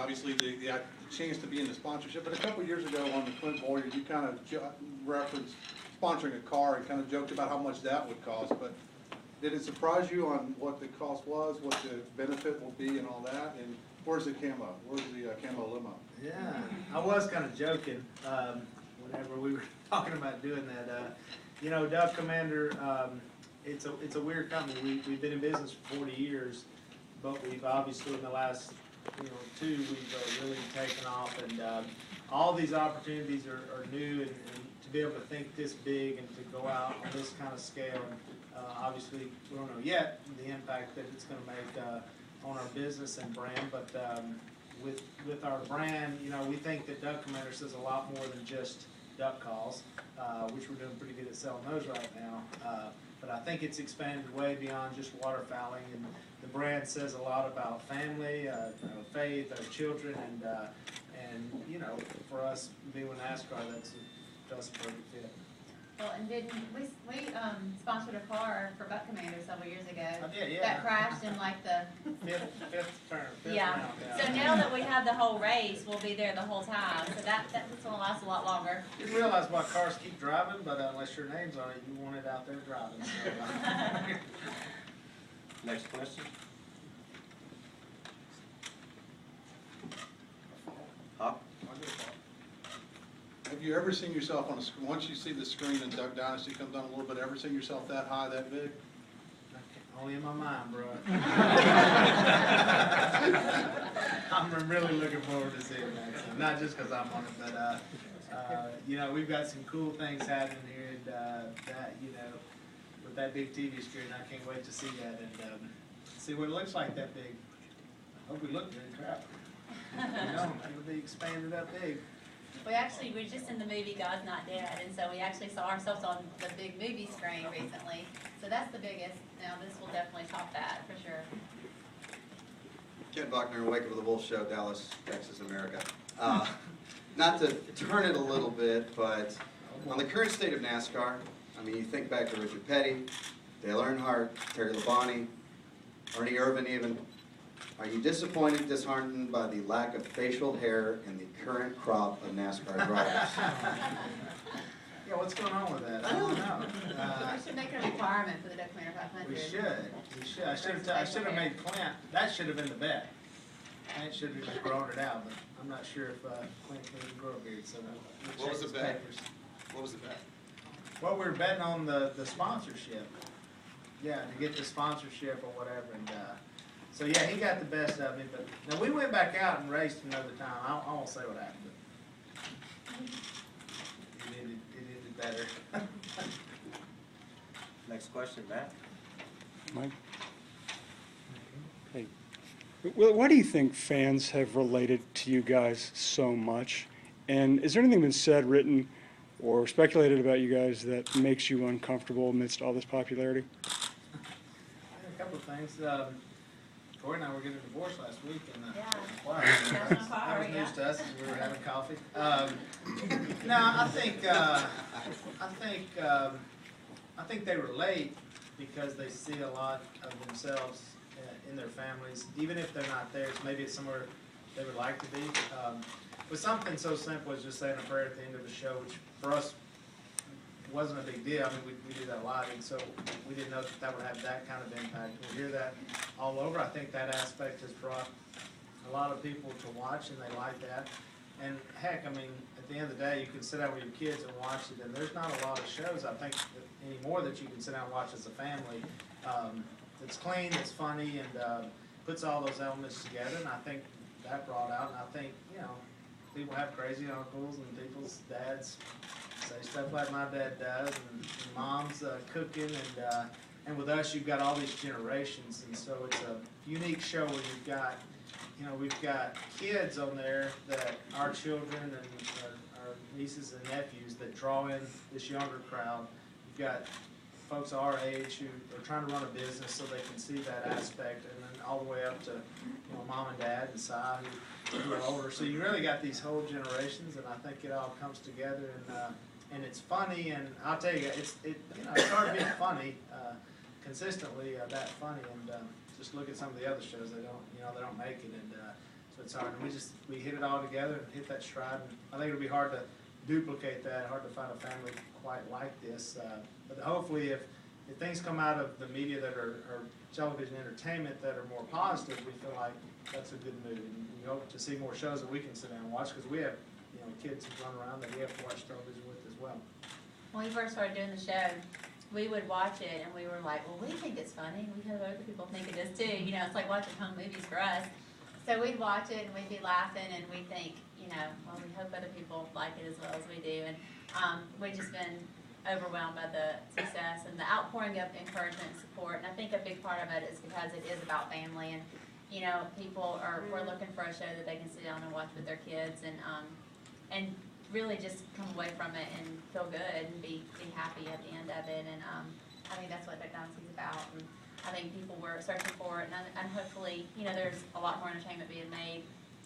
obviously the chance to be in the sponsorship, but a couple of years ago on the Clint Boyer, you kind of referenced sponsoring a car and kind of joked about how much that would cost, but did it surprise you on what the cost was, what the benefit will be and all that? And where's the camo? Where's the camo limo? Yeah, I was kind of joking whenever we were talking about doing that. You know, Dove Commander, it's a weird company. We've been in business for 40 years, but we've obviously in the last 2 we've really taken off, and all these opportunities are new, and to be able to think this big and to go out on this kind of scale. Obviously, we don't know yet the impact that it's going to make on our business and brand, but with our brand, we think that Duck Commander says a lot more than just duck calls, which we're doing pretty good at selling those right now. But I think it's expanded way beyond just waterfowling, and the brand says a lot about family, faith, our children, and for us being with NASCAR, that's a perfect fit. Well, and didn't we sponsored a car for Buck Commander several years ago? I did, yeah. That crashed in like the fifth turn. yeah. Round, So now that we have the whole race, we'll be there the whole time. So that's going to last a lot longer. You realize why cars keep driving, but unless your name's on it, you want it out there driving. So. Next question. Hop. Have you ever seen yourself on a screen, once you see the screen and Duck Dynasty comes on a little bit, ever seen yourself that high, that big? Only in my mind, bro. I'm really looking forward to seeing that. So not just because I'm on it, but we've got some cool things happening here, and with that big TV screen, I can't wait to see that and see what it looks like that big. I hope we look good, crap. It'll be expanded up big. We're just in the movie God's Not Dead, and so we actually saw ourselves on the big movie screen recently. So that's the biggest. Now this will definitely top that for sure. Ken Buckner, Wake Up with the Wolf Show, Dallas, Texas, America. Not to turn it a little bit, but on the current state of NASCAR, I mean, you think back to Richard Petty, Dale Earnhardt, Terry Labonte, Ernie Irvan even. Are you disappointed, disheartened by the lack of facial hair in the current crop of NASCAR drivers? Yeah, what's going on with that? I don't know. We should make it a requirement for the Duck Commander 500. We should. I should have made Clint. That should have been the bet. Clint should have just grown it out, but I'm not sure if Clint can grow a beard. So what was the bet? What was the bet? Well, we were betting on the sponsorship. Yeah, to get the sponsorship or whatever, and. So yeah, he got the best of me, but now we went back out and raced another time. I won't say what happened, but he did it better. Next question, Matt. Mike? Hey. Well, why do you think fans have related to you guys so much? And is there anything been said, written, or speculated about you guys that makes you uncomfortable amidst all this popularity? A couple of things. Korie and I were getting a divorce last week, and wow, that was news to us as we were having coffee. No, I think they relate because they see a lot of themselves in their families, even if they're not theirs. Maybe it's somewhere they would like to be. But something so simple as just saying a prayer at the end of the show, which for us wasn't a big deal. I mean, we do that a lot, and so we didn't know that would have that kind of impact. We hear that all over. I think that aspect has brought a lot of people to watch, and they like that. And heck, I mean, at the end of the day, you can sit down with your kids and watch it, and there's not a lot of shows, I think, anymore that you can sit down and watch as a family. It's clean, it's funny, and puts all those elements together, and I think that brought out, and I think, people have crazy uncles, and people's dads say stuff like my dad does, and mom's cooking, and with us you've got all these generations, and so it's a unique show where we've got kids on there that our children and our nieces and nephews that draw in this younger crowd. You've got folks our age who are trying to run a business so they can see that aspect, and then all the way up to mom and dad and Si who are older. So you really got these whole generations, and I think it all comes together, and it's funny. And I'll tell you, it's hard being funny consistently that funny. And just look at some of the other shows; they don't make it. And So it's hard, and we hit it all together and hit that stride, and I think it'll be hard to duplicate that, hard to find a family quite like this. But hopefully if things come out of the media that are television entertainment that are more positive, we feel like that's a good move. And we hope to see more shows that we can sit down and watch, because we have, you know, kids who run around that we have to watch television with as well. When we first started doing the show, we would watch it and we were like, well, we think it's funny. We hope other people think it is too. You know, it's like watching home movies for us. So we'd watch it and we'd be laughing and we'd think, you know, well, we hope other people like it as well as we do. And we've just been overwhelmed by the success and the outpouring of encouragement and support. And I think a big part of it is because it is about family, and you know, we're looking for a show that they can sit down and watch with their kids and really just come away from it and feel good and be happy at the end of it. And I think that's what Duck Dynasty's about. And I think people were searching for it, and hopefully, you know, there's a lot more entertainment being made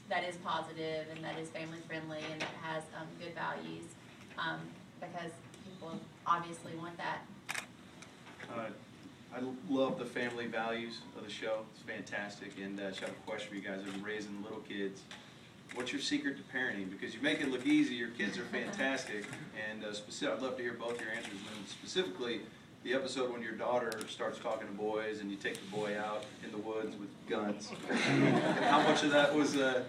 that is positive and that is family friendly and that has good values, because people obviously want that. I love the family values of the show. It's fantastic. And I just have a question for you guys. I've been raising little kids. What's your secret to parenting? Because you make it look easy. Your kids are fantastic. And I'd love to hear both your answers. And specifically, the episode when your daughter starts talking to boys and you take the boy out in the woods with guns. How much of that was... I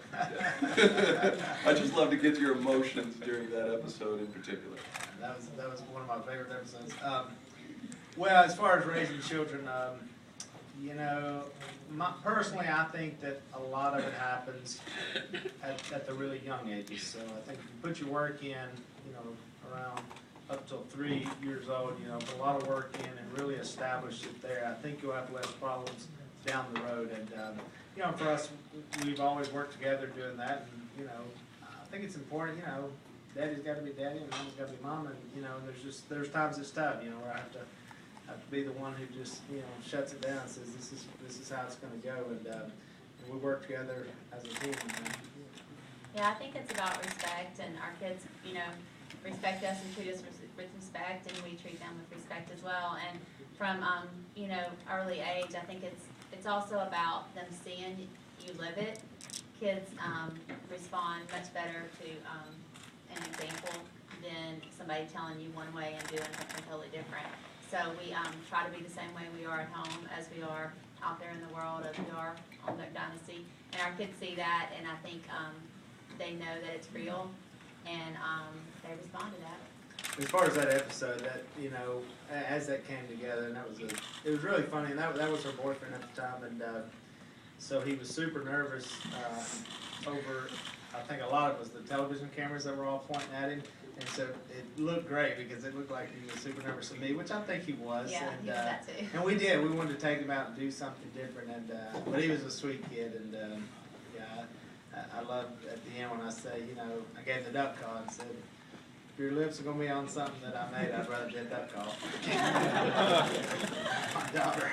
just love to get your emotions during that episode in particular. That was one of my favorite episodes. Well, as far as raising children, you know, personally, I think that a lot of it happens at the really young ages. So I think if you put your work in, you know, around up till 3 years old, you know, put a lot of work in and really establish it there, I think you'll have less problems down the road. And, you know, for us, we've always worked together doing that. And, you know, I think it's important, you know, daddy's got to be daddy and mama's got to be mom. And, you know, there's times it's tough, you know, where I have to be the one who just, you know, shuts it down and says, this is how it's going to go. And we work together as a team. Yeah, I think it's about respect, and our kids, you know, respect us and treat us with respect, and we treat them with respect as well. And from, you know, early age, I think it's also about them seeing you live it. Kids respond much better to an example than somebody telling you one way and doing something totally different. So we try to be the same way we are at home as we are out there in the world, as we are on Duck Dynasty. And our kids see that, and I think they know that it's real, and they respond to that. As far as that episode, that, you know, as that came together, and it was really funny, and that was her boyfriend at the time, and so he was super nervous over, I think a lot of it was the television cameras that were all pointing at him, and so it looked great because it looked like he was super nervous of me, which I think he was. Yeah, and, he was that too. And we did. We wanted to take him out and do something different, and but he was a sweet kid, and yeah, I love at the end when I say, you know, I gave the duck call and said, if your lips are gonna be on something that I made, I'd rather get a duck call. My daughter.